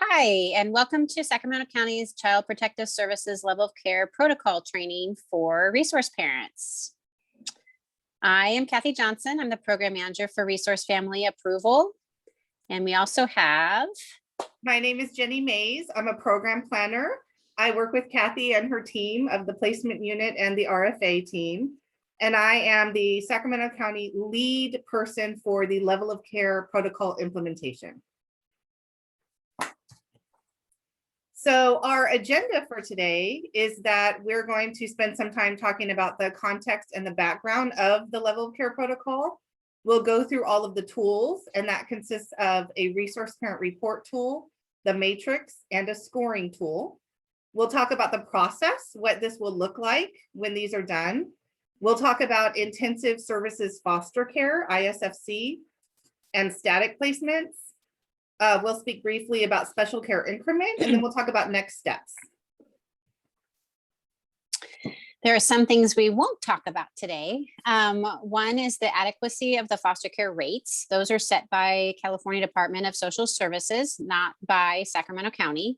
Hi, and welcome to Sacramento County's Child Protective Services Level of Care Protocol Training for Resource Parents. I am Kathy Johnson. I'm the Program Manager for Resource Family Approval. And we also have... My name is Jenny Mays. I'm a Program Planner. I work with Kathy and her team of the Placement Unit and the RFA team. And I am the Sacramento County lead person for the Level of Care Protocol implementation. So our agenda for today is that we're going to spend some time talking about the context and the background of the Level of Care Protocol. We'll go through all of the tools, and that consists of a resource parent report tool, the matrix, and a scoring tool. We'll talk about the process, what this will look like when these are done. We'll talk about intensive services foster care, ISFC, and static placements. We'll speak briefly about special care increment, and then we'll talk about next steps. There are some things we won't talk about today. One is the adequacy of the foster care rates. Those are set by California Department of Social Services, not by Sacramento County.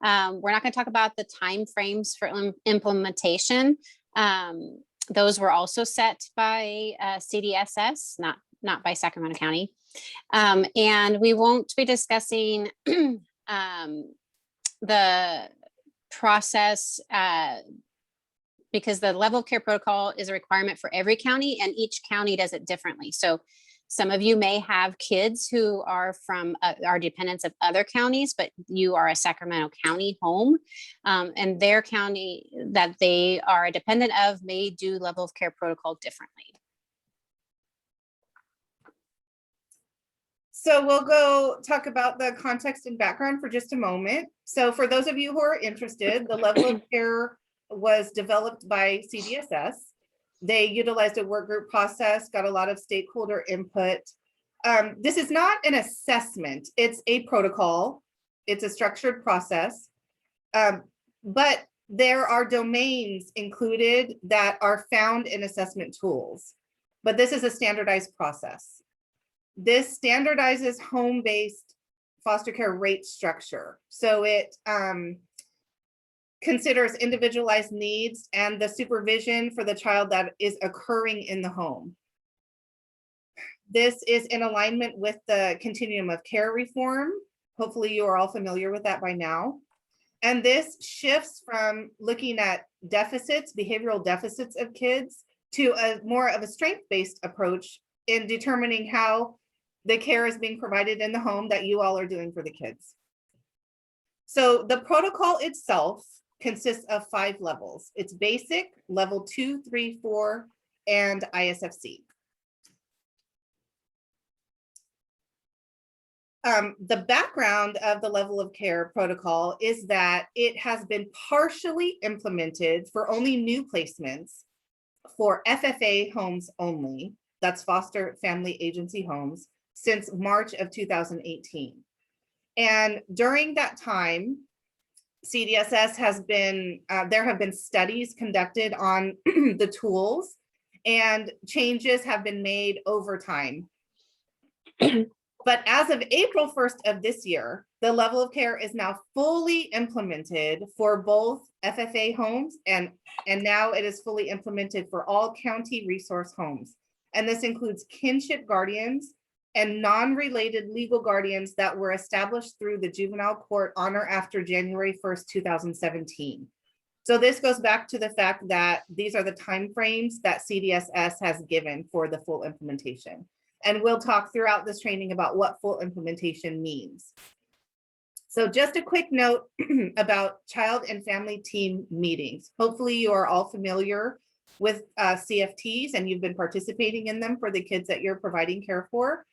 We're not going to talk about the time frames for implementation. Those were also set by CDSS, not by Sacramento County. And we won't be discussing the process because the level of care protocol is a requirement for every county, and each county does it differently. So some of you may have kids who are from are dependents of other counties, but you are a Sacramento County home, and their county that they are a dependent of may do level of care protocol differently. So we'll go talk about the context and background for just a moment. So for those of you who are interested, the level of care was developed by CDSS. They utilized a work group process, got a lot of stakeholder input. This is not an assessment, it's a protocol. It's a structured process, but there are domains included that are found in assessment tools, but this is a standardized process. This standardizes home-based foster care rate structure. So it considers individualized needs and the supervision for the child that is occurring in the home. This is in alignment with the continuum of care reform. Hopefully you are all familiar with that by now. And this shifts from looking at deficits, behavioral deficits of kids, to a more of a strength-based approach in determining how the care is being provided in the home that you all are doing for the kids. So the protocol itself consists of 5 levels. It's basic, level 2, 3, 4, and ISFC. The background of the level of care protocol is that it has been partially implemented for only new placements for FFA homes only, that's foster family agency homes, since March of 2018. And during that time, CDSS has been, there have been studies conducted on the tools, and changes have been made over time. But as of April 1st of this year, the level of care is now fully implemented for both FFA homes, and now it is fully implemented for all county resource homes. And this includes kinship guardians and non-related legal guardians that were established through the juvenile court on or after January 1st, 2017. So this goes back to the fact that these are the timeframes that CDSS has given for the full implementation. And we'll talk throughout this training about what full implementation means. So just a quick note about child and family team meetings. Hopefully you are all familiar with CFTs and you've been participating in them for the kids that you're providing care for.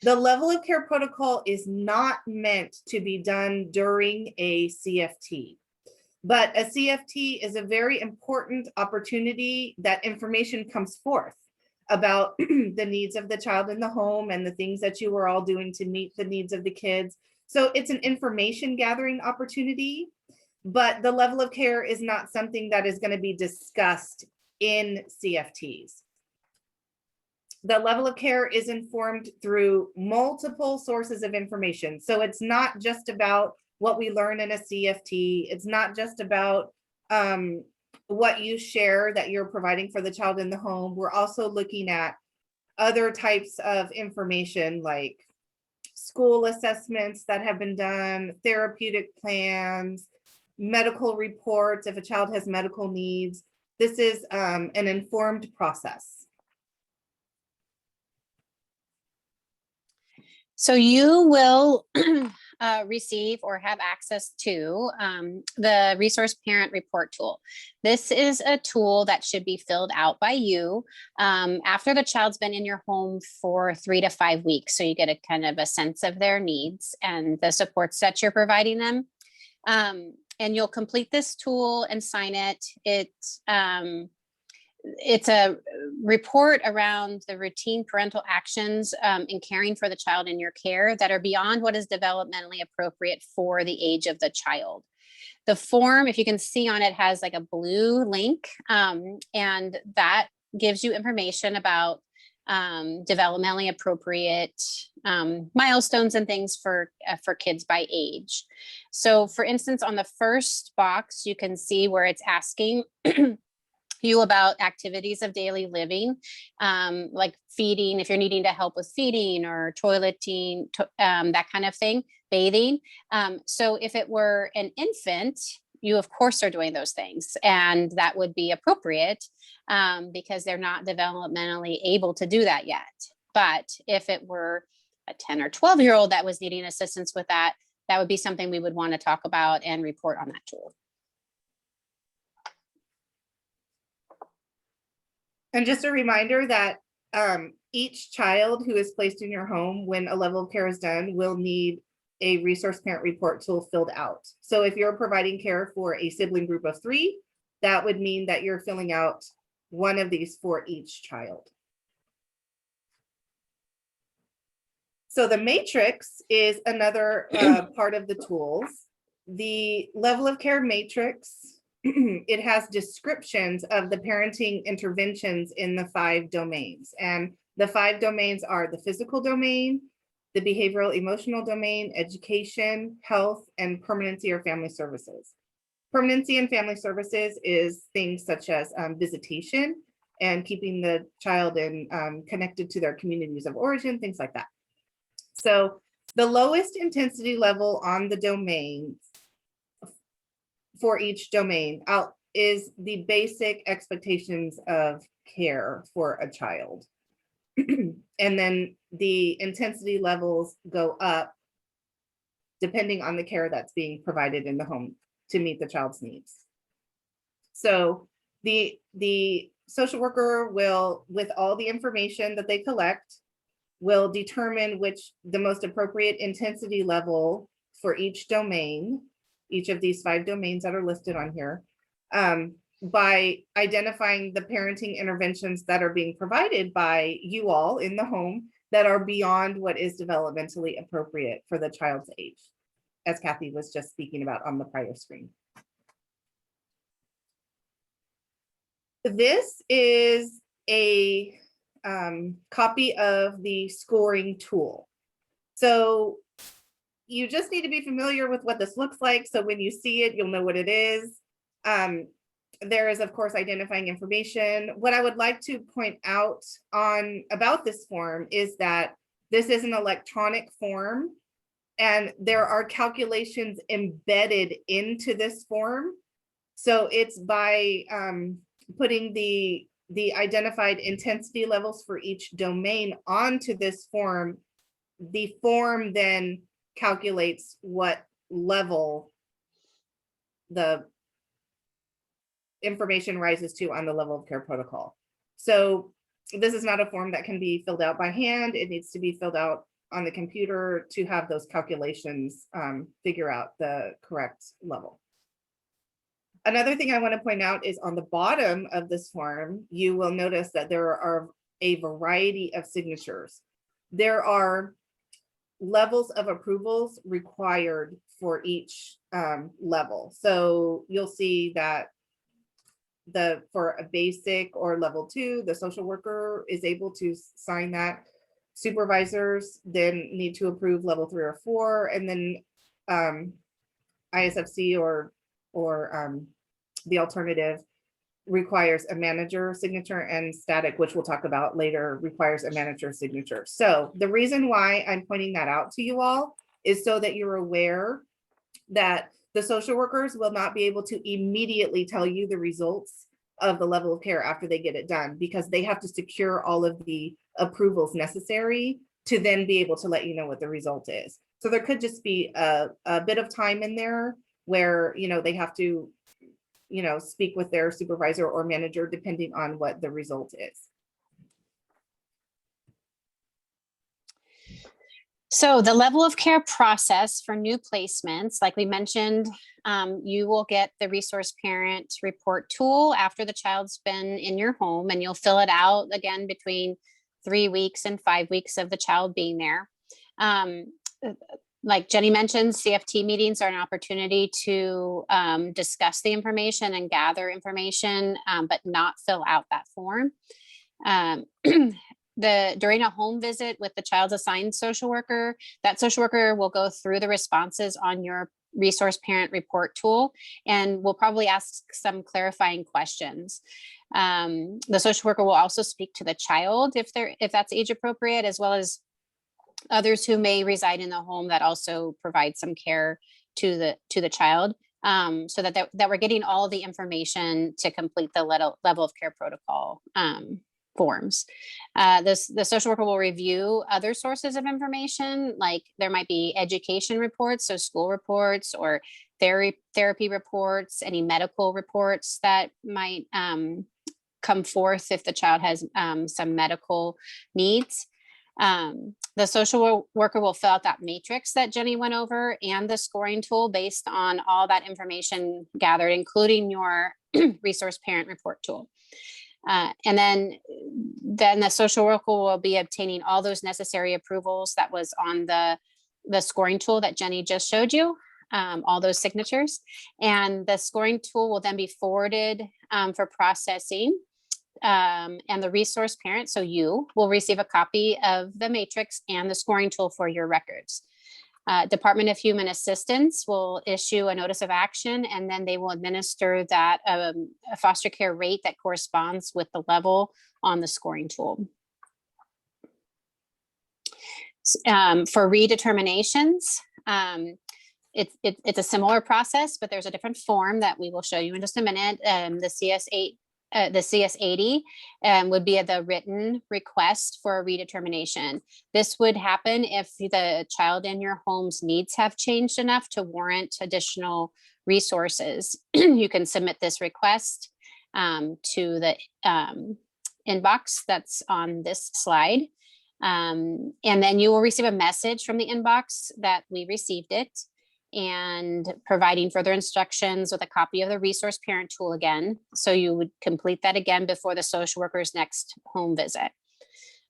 The level of care protocol is not meant to be done during a CFT, but a CFT is a very important opportunity that information comes forth about the needs of the child in the home and the things that you were all doing to meet the needs of the kids. So it's an information gathering opportunity, but the level of care is not something that is going to be discussed in CFTs. The level of care is informed through multiple sources of information. So it's not just about what we learn in a CFT. It's not just about what you share that you're providing for the child in the home. We're also looking at other types of information like school assessments that have been done, therapeutic plans, medical reports, if a child has medical needs. This is an informed process. So you will receive or have access to the Resource Parent Report tool. This is a tool that should be filled out by you after the child's been in your home for 3 to 5 weeks. So you get a kind of a sense of their needs and the supports that you're providing them. And you'll complete this tool and sign it. It's a report around the routine parental actions in caring for the child in your care that are beyond what is developmentally appropriate for the age of the child. The form, if you can see on it, has like a blue link, and that gives you information about developmentally appropriate milestones and things for kids by age. So for instance, on the first box, you can see where it's asking you about activities of daily living, like feeding, if you're needing to help with feeding or toileting, that kind of thing, bathing. So if it were an infant, you of course are doing those things, and that would be appropriate because they're not developmentally able to do that yet. But if it were a 10 or 12-year-old that was needing assistance with that, that would be something we would want to talk about and report on that tool. And just a reminder that each child who is placed in your home when a level of care is done will need a resource parent report tool filled out. So if you're providing care for a sibling group of 3, that would mean that you're filling out one of these for each child. So the matrix is another part of the tools. The level of care matrix, it has descriptions of the parenting interventions in the 5 domains. And the 5 domains are the physical domain, the behavioral emotional domain, education, health, and permanency or family services. Permanency and family services is things such as visitation and keeping the child connected to their communities of origin, things like that. So the lowest intensity level on the domains for each domain is the basic expectations of care for a child. And then the intensity levels go up depending on the care that's being provided in the home to meet the child's needs. So the social worker will, with all the information that they collect, will determine the most appropriate intensity level for each domain, each of these 5 domains that are listed on here, by identifying the parenting interventions that are being provided by you all in the home that are beyond what is developmentally appropriate for the child's age, as Kathy was just speaking about on the prior screen. This is a copy of the scoring tool. So you just need to be familiar with what this looks like. So when you see it, you'll know what it is. There is, of course, identifying information. What I would like to point out about this form is that this is an electronic form, and there are calculations embedded into this form. So it's by putting the identified intensity levels for each domain onto this form. The form then calculates what level the information rises to on the level of care protocol. So this is not a form that can be filled out by hand. It needs to be filled out on the computer to have those calculations figure out the correct level. Another thing I want to point out is on the bottom of this form, you will notice that there are a variety of signatures. There are levels of approvals required for each level. So you'll see that for a basic or level 2, the social worker is able to sign that. Supervisors then need to approve level 3 or 4, and then ISFC or the alternative requires a manager signature, and static, which we'll talk about later, requires a manager signature. So the reason why I'm pointing that out to you all is so that you're aware that the social workers will not be able to immediately tell you the results of the level of care after they get it done, because they have to secure all of the approvals necessary to then be able to let you know what the result is. So there could just be a bit of time in there where, they have to, speak with their supervisor or manager, depending on what the result is. So the level of care process for new placements, like we mentioned, you will get the resource parent report tool after the child's been in your home, and you'll fill it out again between 3 weeks and 5 weeks of the child being there. Like Jenny mentioned, CFT meetings are an opportunity to discuss the information and gather information, but not fill out that form. During a home visit with the child's assigned social worker, that social worker will go through the responses on your resource parent report tool, and will probably ask some clarifying questions. The social worker will also speak to the child if that's age appropriate, as well as others who may reside in the home that also provide some care to the child, so that we're getting all the information to complete the level of care protocol forms. The social worker will review other sources of information, like there might be education reports, so school reports or therapy reports, any medical reports that might come forth if the child has some medical needs. The social worker will fill out that matrix that Jenny went over and the scoring tool based on all that information gathered, including your resource parent report tool. And then the social worker will be obtaining all those necessary approvals that was on the scoring tool that Jenny just showed you, all those signatures. And the scoring tool will then be forwarded for processing. And the resource parent, so you will receive a copy of the matrix and the scoring tool for your records. Department of Human Assistance will issue a notice of action, and then they will administer that a foster care rate that corresponds with the level on the scoring tool. For redeterminations, it's a similar process, but there's a different form that we will show you in just a minute. The CS80 would be the written request for a redetermination. This would happen if the child in your home's needs have changed enough to warrant additional resources. You can submit this request to the inbox that's on this slide. And then you will receive a message from the inbox that we received it, and providing further instructions with a copy of the resource parent tool again. So you would complete that again before the social worker's next home visit.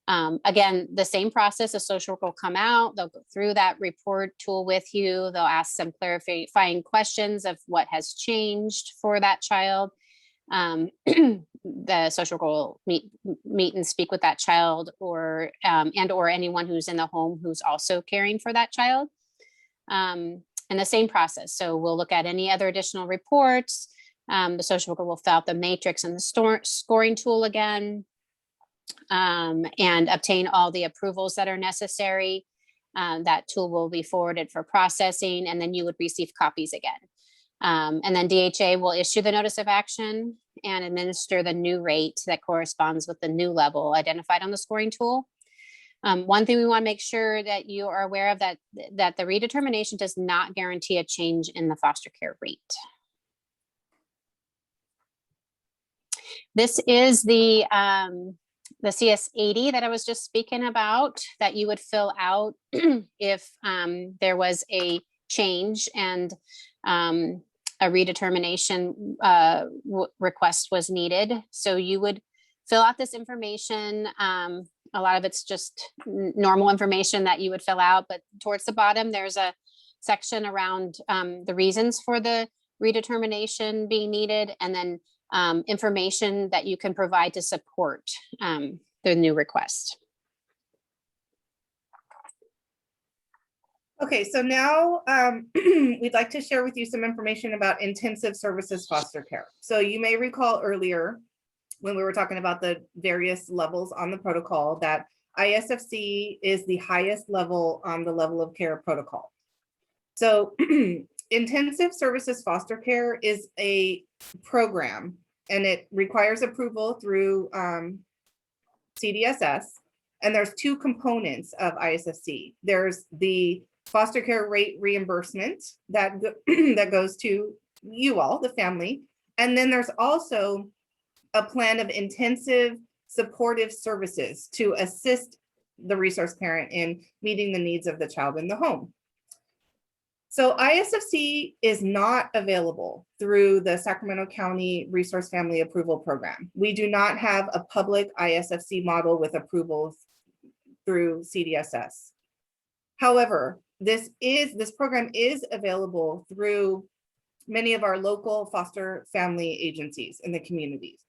Again, the same process, a social worker will come out, they'll go through that report tool with you. They'll ask some clarifying questions of what has changed for that child. The social worker will meet and speak with that child or anyone who's in the home who's also caring for that child. And the same process. So we'll look at any other additional reports. The social worker will fill out the matrix and the scoring tool again, and obtain all the approvals that are necessary. That tool will be forwarded for processing, and then you would receive copies again. And then DHA will issue the notice of action and administer the new rate that corresponds with the new level identified on the scoring tool. One thing we want to make sure that you are aware of that the redetermination does not guarantee a change in the foster care rate. This is the CS80 that I was just speaking about that you would fill out if there was a change and a redetermination request was needed. So you would fill out this information. A lot of it's just normal information that you would fill out, but towards the bottom, there's a section around the reasons for the redetermination being needed. And then information that you can provide to support the new request. Okay, so now we'd like to share with you some information about intensive services foster care. So you may recall earlier when we were talking about the various levels on the protocol that ISFC is the highest level on the level of care protocol. So intensive services foster care is a program, and it requires approval through CDSS. And there's two components of ISFC. There's the foster care rate reimbursement that goes to you all, the family. And then there's also a plan of intensive supportive services to assist the resource parent in meeting the needs of the child in the home. So ISFC is not available through the Sacramento County Resource Family Approval Program. We do not have a public ISFC model with approvals through CDSS. However, this program is available through many of our local foster family agencies in the communities.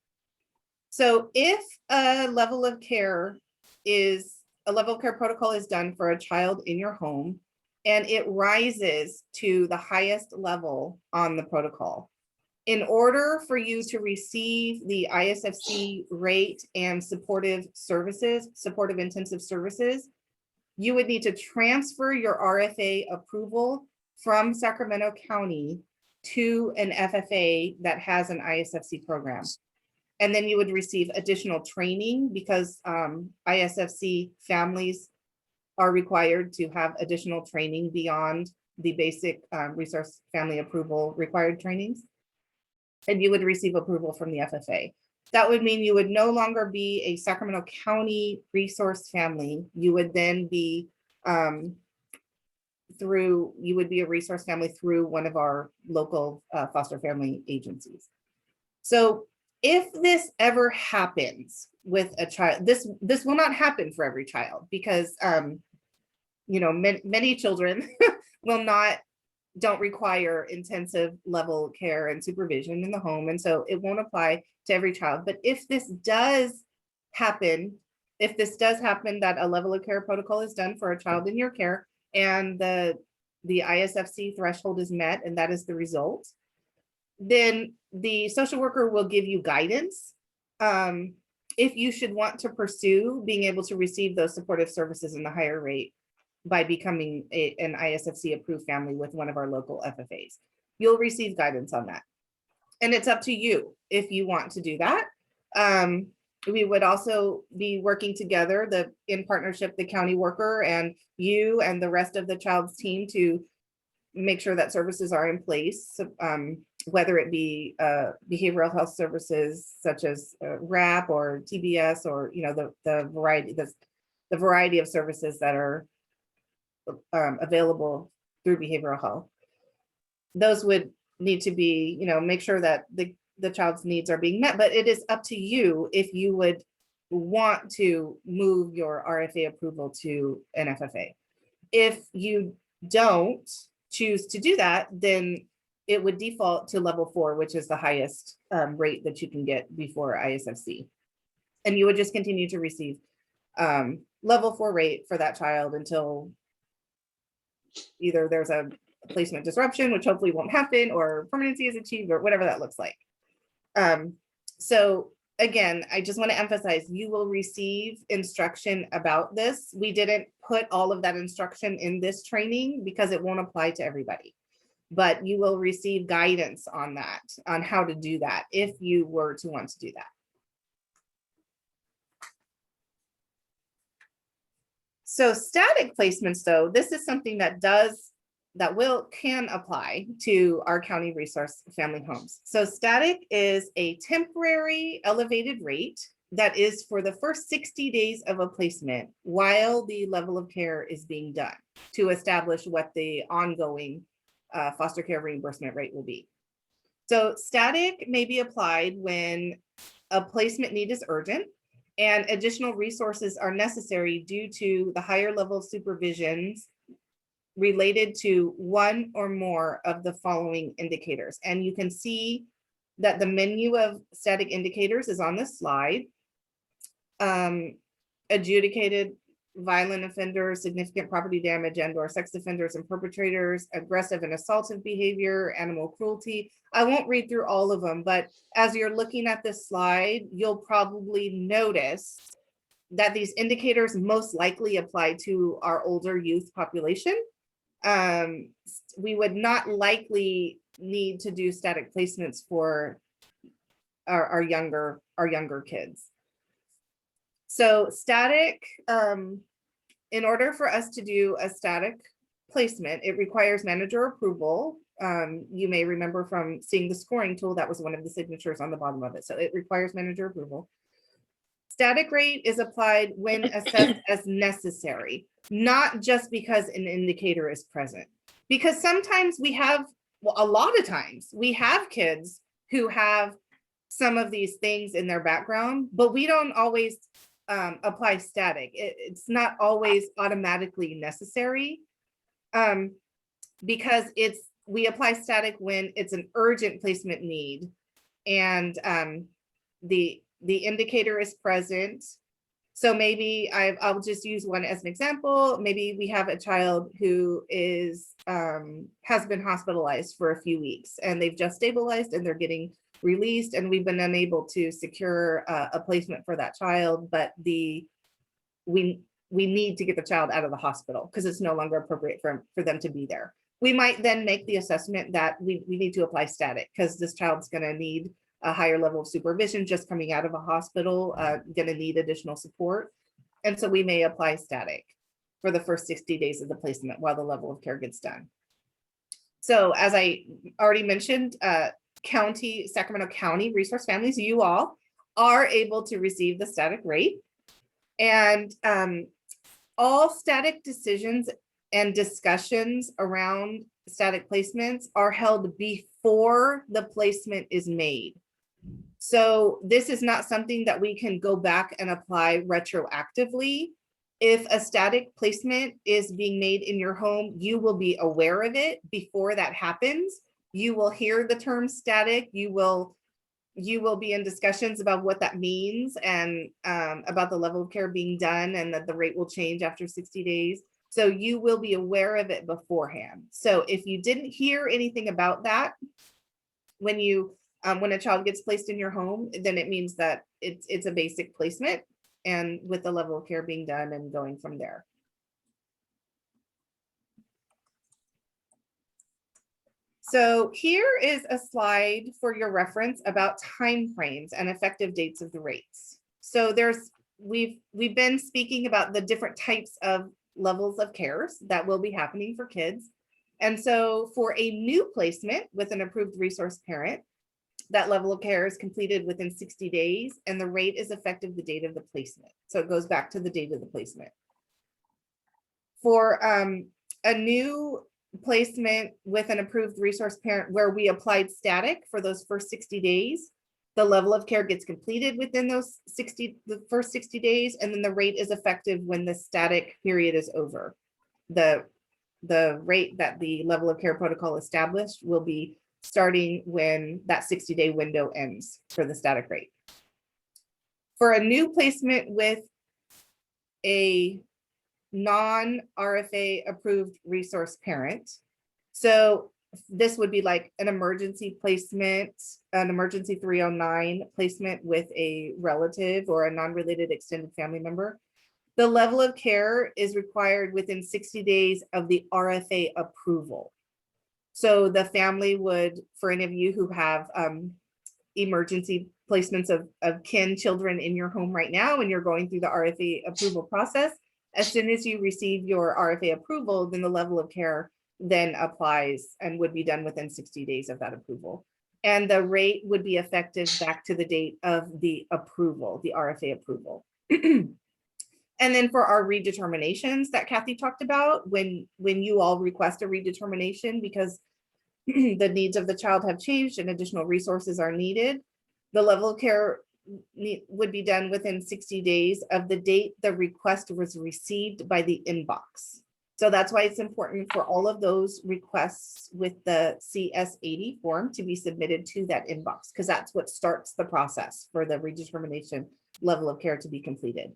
So if a level of care protocol is done for a child in your home, and it rises to the highest level on the protocol, in order for you to receive the ISFC rate and supportive intensive services, you would need to transfer your RFA approval from Sacramento County to an FFA that has an ISFC program. And then you would receive additional training because ISFC families are required to have additional training beyond the basic resource family approval required trainings. And you would receive approval from the FFA. That would mean you would no longer be a Sacramento County resource family. You would then be a resource family through one of our local foster family agencies. So if this ever happens with a child, this will not happen for every child because many children don't require intensive level care and supervision in the home, and so it won't apply to every child. But if this does happen that a level of care protocol is done for a child in your care and the ISFC threshold is met and that is the result, then the social worker will give you guidance if you should want to pursue being able to receive those supportive services in the higher rate by becoming an ISFC approved family with one of our local FFAs. You'll receive guidance on that. And it's up to you if you want to do that. We would also be working together in partnership, the county worker and you and the rest of the child's team to make sure that services are in place, whether it be behavioral health services such as RAP or TBS or the variety of services that are available through behavioral health. Those would need to be, make sure that the child's needs are being met, but it is up to you if you would want to move your RFA approval to an FFA. If you don't choose to do that, then it would default to level 4, which is the highest rate that you can get before ISFC. And you would just continue to receive level 4 rate for that child until either there's a placement disruption, which hopefully won't happen, or permanency is achieved, or whatever that looks like. So again, I just want to emphasize, you will receive instruction about this. We didn't put all of that instruction in this training because it won't apply to everybody, but you will receive guidance on that, on how to do that if you were to want to do that. So static placements, though, this is something that can apply to our county resource family homes. So static is a temporary elevated rate that is for the first 60 days of a placement while the level of care is being done to establish what the ongoing foster care reimbursement rate will be. So static may be applied when a placement need is urgent and additional resources are necessary due to the higher level of supervisions related to one or more of the following indicators. And you can see that the menu of static indicators is on this slide. Adjudicated violent offenders, significant property damage and/or sex offenders and perpetrators, aggressive and assaultive behavior, animal cruelty. I won't read through all of them, but as you're looking at this slide, you'll probably notice that these indicators most likely apply to our older youth population. We would not likely need to do static placements for our younger kids. So static, in order for us to do a static placement, it requires manager approval. You may remember from seeing the scoring tool, that was one of the signatures on the bottom of it. So it requires manager approval. Static rate is applied when assessed as necessary, not just because an indicator is present. Because sometimes we have, well, a lot of times we have kids who have some of these things in their background, but we don't always apply static. It's not always automatically necessary, because we apply static when it's an urgent placement need and the indicator is present. So maybe I'll just use one as an example. Maybe we have a child who is has been hospitalized for a few weeks and they've just stabilized and they're getting released, and we've been unable to secure a placement for that child, but we need to get the child out of the hospital because it's no longer appropriate for them to be there. We might then make the assessment that we need to apply static because this child's going to need a higher level of supervision just coming out of a hospital, going to need additional support. And so we may apply static for the first 60 days of the placement while the level of care gets done. So as I already mentioned, Sacramento County resource families, you all are able to receive the static rate, and all static decisions and discussions around static placements are held before the placement is made. So this is not something that we can go back and apply retroactively. If a static placement is being made in your home, you will be aware of it before that happens. You will hear the term static. You will be in discussions about what that means and about the level of care being done and that the rate will change after 60 days. So you will be aware of it beforehand. So if you didn't hear anything about that when a child gets placed in your home, then it means that it's a basic placement and with the level of care being done and going from there. So here is a slide for your reference about timeframes and effective dates of the rates. So we've been speaking about the different types of levels of cares that will be happening for kids. And so for a new placement with an approved resource parent, that level of care is completed within 60 days and the rate is effective the date of the placement. So it goes back to the date of the placement. For a new placement with an approved resource parent where we applied static for those first 60 days, the level of care gets completed within the first 60 days, and then the rate is effective when the static period is over. The rate that the level of care protocol established will be starting when that 60-day window ends for the static rate. For a new placement with a non-RFA approved resource parent, so this would be like an emergency placement, an emergency 309 placement with a relative or a non-related extended family member. The level of care is required within 60 days of the RFA approval. So the family would, for any of you who have emergency placements of kin children in your home right now, and you're going through the RFA approval process, as soon as you receive your RFA approval, then the level of care then applies and would be done within 60 days of that approval. And the rate would be effective back to the date of the approval, the RFA approval. And then for our redeterminations that Kathy talked about, when you all request a redetermination because the needs of the child have changed and additional resources are needed, the level of care would be done within 60 days of the date the request was received by the inbox. So that's why it's important for all of those requests with the CS80 form to be submitted to that inbox, because that's what starts the process for the redetermination level of care to be completed.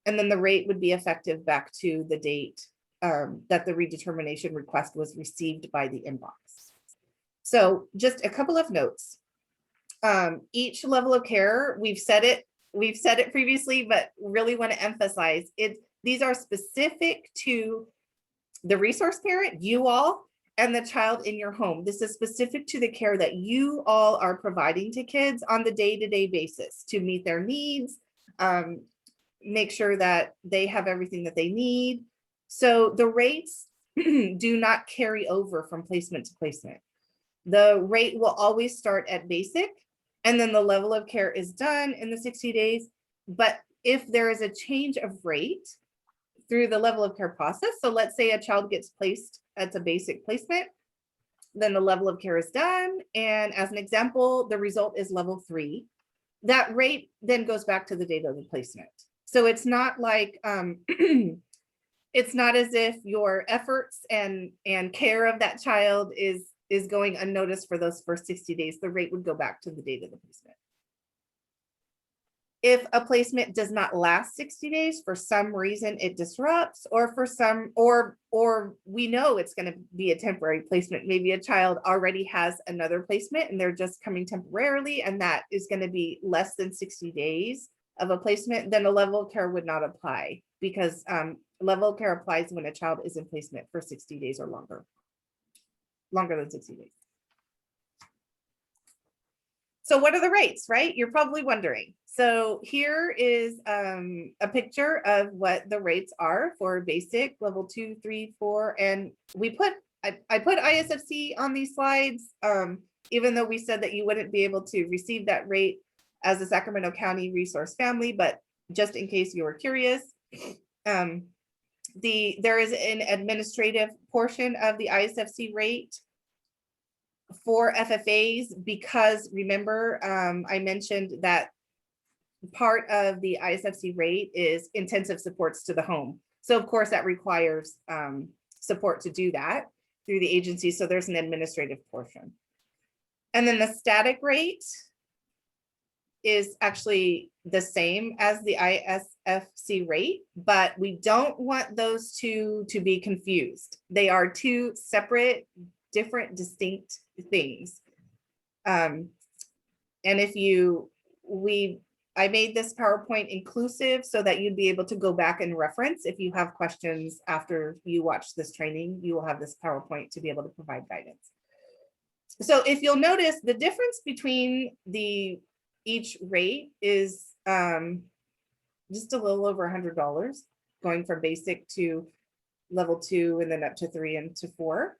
And then the rate would be effective back to the date that the redetermination request was received by the inbox. So just a couple of notes. Each level of care, we've said it previously, but really want to emphasize it. These are specific to the resource parent, you all, and the child in your home. This is specific to the care that you all are providing to kids on the day-to-day basis to meet their needs, make sure that they have everything that they need. So the rates do not carry over from placement to placement. The rate will always start at basic, and then the level of care is done in the 60 days. But if there is a change of rate through the level of care process, so let's say a child gets placed at a basic placement, then the level of care is done. And as an example, the result is level 3. That rate then goes back to the date of the placement. So it's not like, it's not as if your efforts and care of that child is going unnoticed for those first 60 days. The rate would go back to the date of the placement. If a placement does not last 60 days, for some reason it disrupts, or for some, or we know it's going to be a temporary placement. Maybe a child already has another placement and they're just coming temporarily, and that is going to be less than 60 days of a placement, then a level of care would not apply, because level of care applies when a child is in placement for 60 days or longer than 60 days. So what are the rates, right? You're probably wondering. So here is a picture of what the rates are for basic, level 2, 3, 4, and I put ISFC on these slides, even though we said that you wouldn't be able to receive that rate as a Sacramento County resource family, but just in case you were curious, there is an administrative portion of the ISFC rate for FFAs, because remember, I mentioned that part of the ISFC rate is intensive supports to the home. So of course that requires support to do that through the agency. So there's an administrative portion. And then the static rate is actually the same as the ISFC rate, but we don't want those two to be confused. They are two separate, different, distinct things. And if I made this PowerPoint inclusive so that you'd be able to go back and reference. If you have questions after you watch this training, you will have this PowerPoint to be able to provide guidance. So if you'll notice, the difference between each rate is just a little over $100, going from basic to level 2 and then up to 3 and to 4.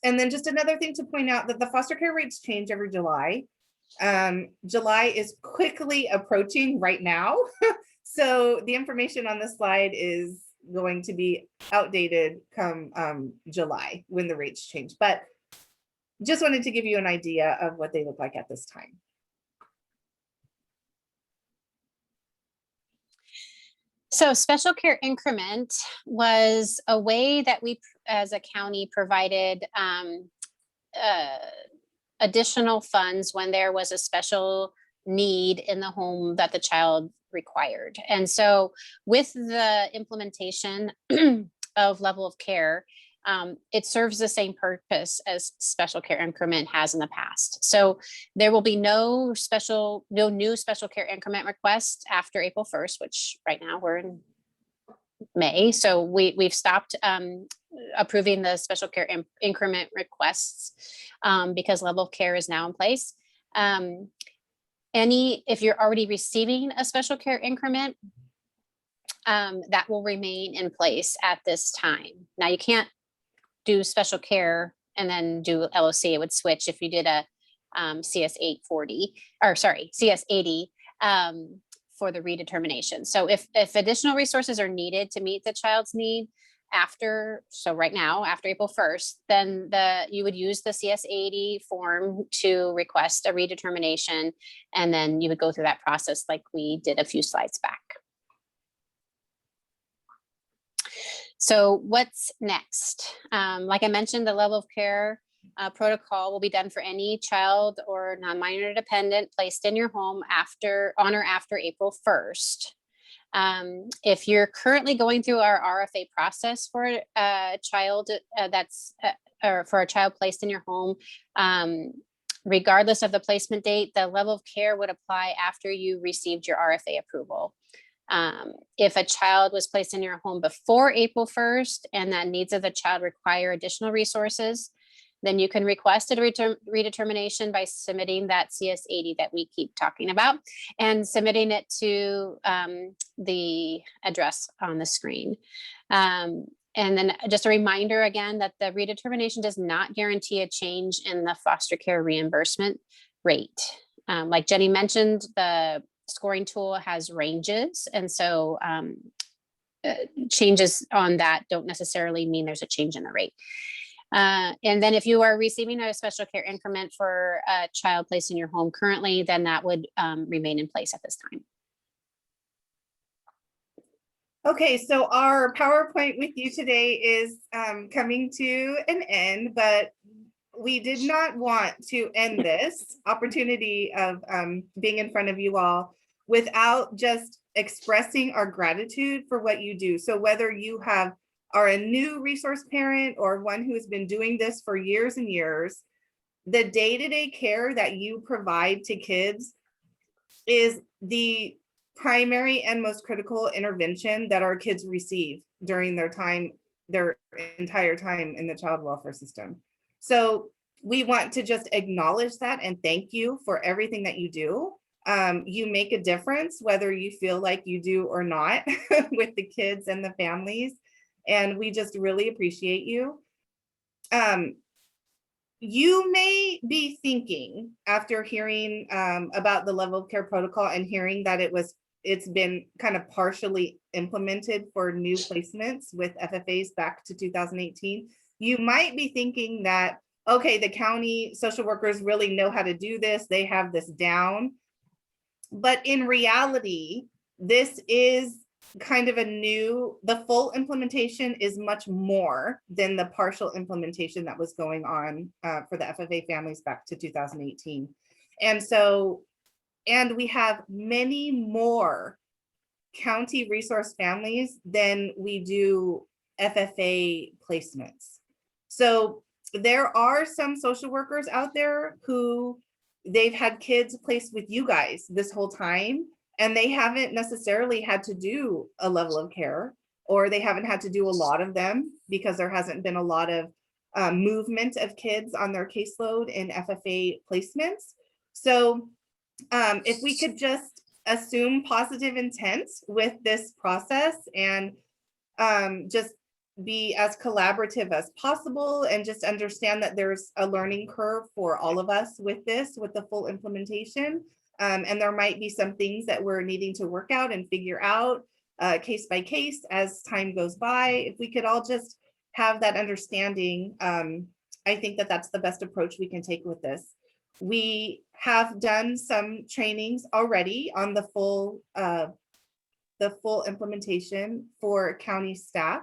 And then just another thing to point out, that the foster care rates change every July. July is quickly approaching right now. So the information on this slide is going to be outdated come July when the rates change. But just wanted to give you an idea of what they look like at this time. So special care increment was a way that we as a county provided additional funds when there was a special need in the home that the child required. And so with the implementation of level of care, it serves the same purpose as special care increment has in the past. So there will be no new special care increment requests after April 1st, which right now we're in May. So we've stopped approving the special care increment requests because level of care is now in place. If you're already receiving a special care increment, that will remain in place at this time. Now you can't do special care and then do LOC. It would switch if you did a CS80 for the redetermination. So if additional resources are needed to meet the child's need right now, after April 1st, then you would use the CS80 form to request a redetermination, and then you would go through that process like we did a few slides back. So what's next? Like I mentioned, the level of care protocol will be done for any child or non-minor dependent placed in your home on or after April 1st. If you're currently going through our RFA process for a child or for a child placed in your home, regardless of the placement date, the level of care would apply after you received your RFA approval. If a child was placed in your home before April 1st and that needs of the child require additional resources, then you can request a redetermination by submitting that CS80 that we keep talking about and submitting it to the address on the screen. And then just a reminder again that the redetermination does not guarantee a change in the foster care reimbursement rate. Like Jenny mentioned, the scoring tool has ranges. And so changes on that don't necessarily mean there's a change in the rate. And then if you are receiving a special care increment for a child placed in your home currently, then that would remain in place at this time. Okay, so our PowerPoint with you today is coming to an end, but we did not want to end this opportunity of being in front of you all without just expressing our gratitude for what you do. So whether you are a new resource parent or one who has been doing this for years and years, the day-to-day care that you provide to kids is the primary and most critical intervention that our kids receive during their entire time in the child welfare system. So we want to just acknowledge that and thank you for everything that you do. You make a difference whether you feel like you do or not with the kids and the families. And we just really appreciate you. You may be thinking after hearing about the level of care protocol and hearing that it's been kind of partially implemented for new placements with FFAs back to 2018. You might be thinking that, okay, the county social workers really know how to do this. They have this down. But in reality, this is kind of the full implementation is much more than the partial implementation that was going on for the FFA families back to 2018. And we have many more county resource families than we do FFA placements. So there are some social workers out there who they've had kids placed with you guys this whole time, and they haven't necessarily had to do a level of care, or they haven't had to do a lot of them because there hasn't been a lot of movement of kids on their caseload in FFA placements. So if we could just assume positive intent with this process and just be as collaborative as possible and just understand that there's a learning curve for all of us with the full implementation. And there might be some things that we're needing to work out and figure out case by case as time goes by. If we could all just have that understanding, I think that that's the best approach we can take with this. We have done some trainings already on the full implementation for county staff.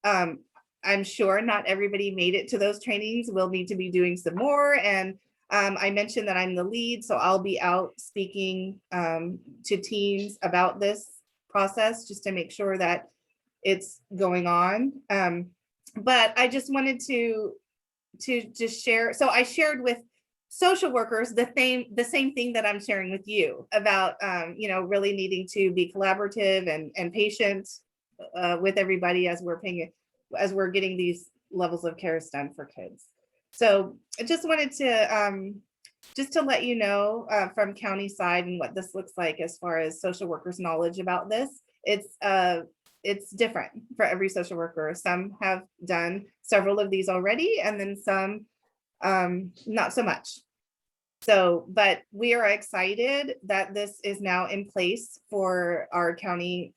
I'm sure not everybody made it to those trainings. We'll need to be doing some more. And I mentioned that I'm the lead, so I'll be out speaking to teams about this process just to make sure that it's going on. But I just wanted to just share. So I shared with social workers the same thing that I'm sharing with you about really needing to be collaborative and patient with everybody as we're getting these levels of care done for kids. So I just wanted to just to let you know from county side and what this looks like as far as social workers' knowledge about this. It's different for every social worker. Some have done several of these already, and then some not so much. So, but we are excited that this is now in place for our county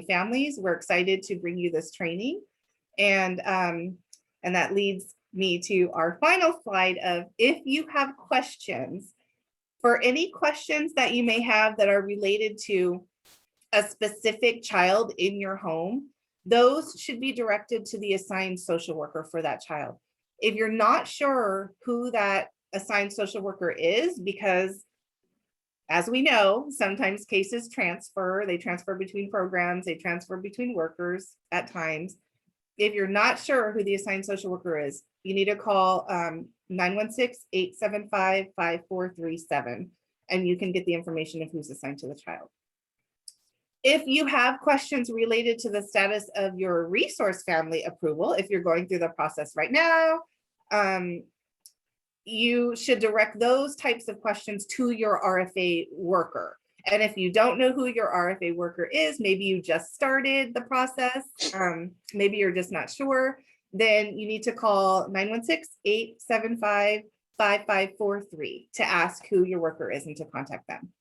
families. We're excited to bring you this training, and that leads me to our final slide of, if you have questions, for any questions that you may have that are related to a specific child in your home, those should be directed to the assigned social worker for that child. If you're not sure who that assigned social worker is, because as we know, sometimes cases transfer, they transfer between programs, they transfer between workers at times. If you're not sure who the assigned social worker is, you need to call 916-875-5437, and you can get the information of who's assigned to the child. If you have questions related to the status of your resource family approval, if you're going through the process right now, you should direct those types of questions to your RFA worker. And if you don't know who your RFA worker is, maybe you just started the process, maybe you're just not sure, then you need to call 916-875-5543 to ask who your worker is and to contact them.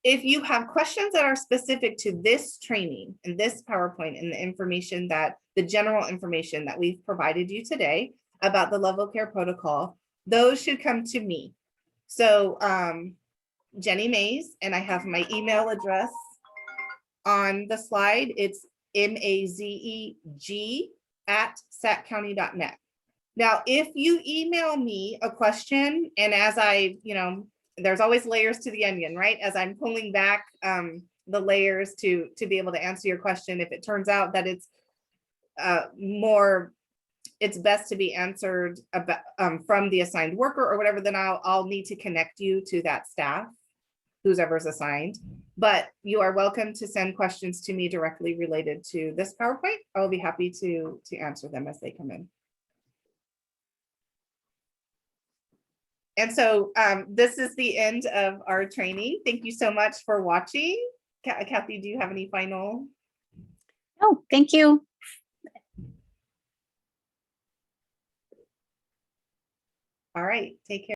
If you have questions that are specific to this training and this PowerPoint and the information that the general information that we've provided you today about the level of care protocol, those should come to me. So Jenny Mays, and I have my email address on the slide. It's mazeg@saccounty.net. Now, if you email me a question, and as I, there's always layers to the onion, right? As I'm pulling back the layers to be able to answer your question, if it turns out that it's it's best to be answered about, from the assigned worker or whatever, then I'll need to connect you to that staff, who's ever's assigned. But you are welcome to send questions to me directly related to this PowerPoint. I'll be happy to answer them as they come in. And so this is the end of our training. Thank you so much for watching. Kathy, do you have any final? Oh, thank you. All right, take care.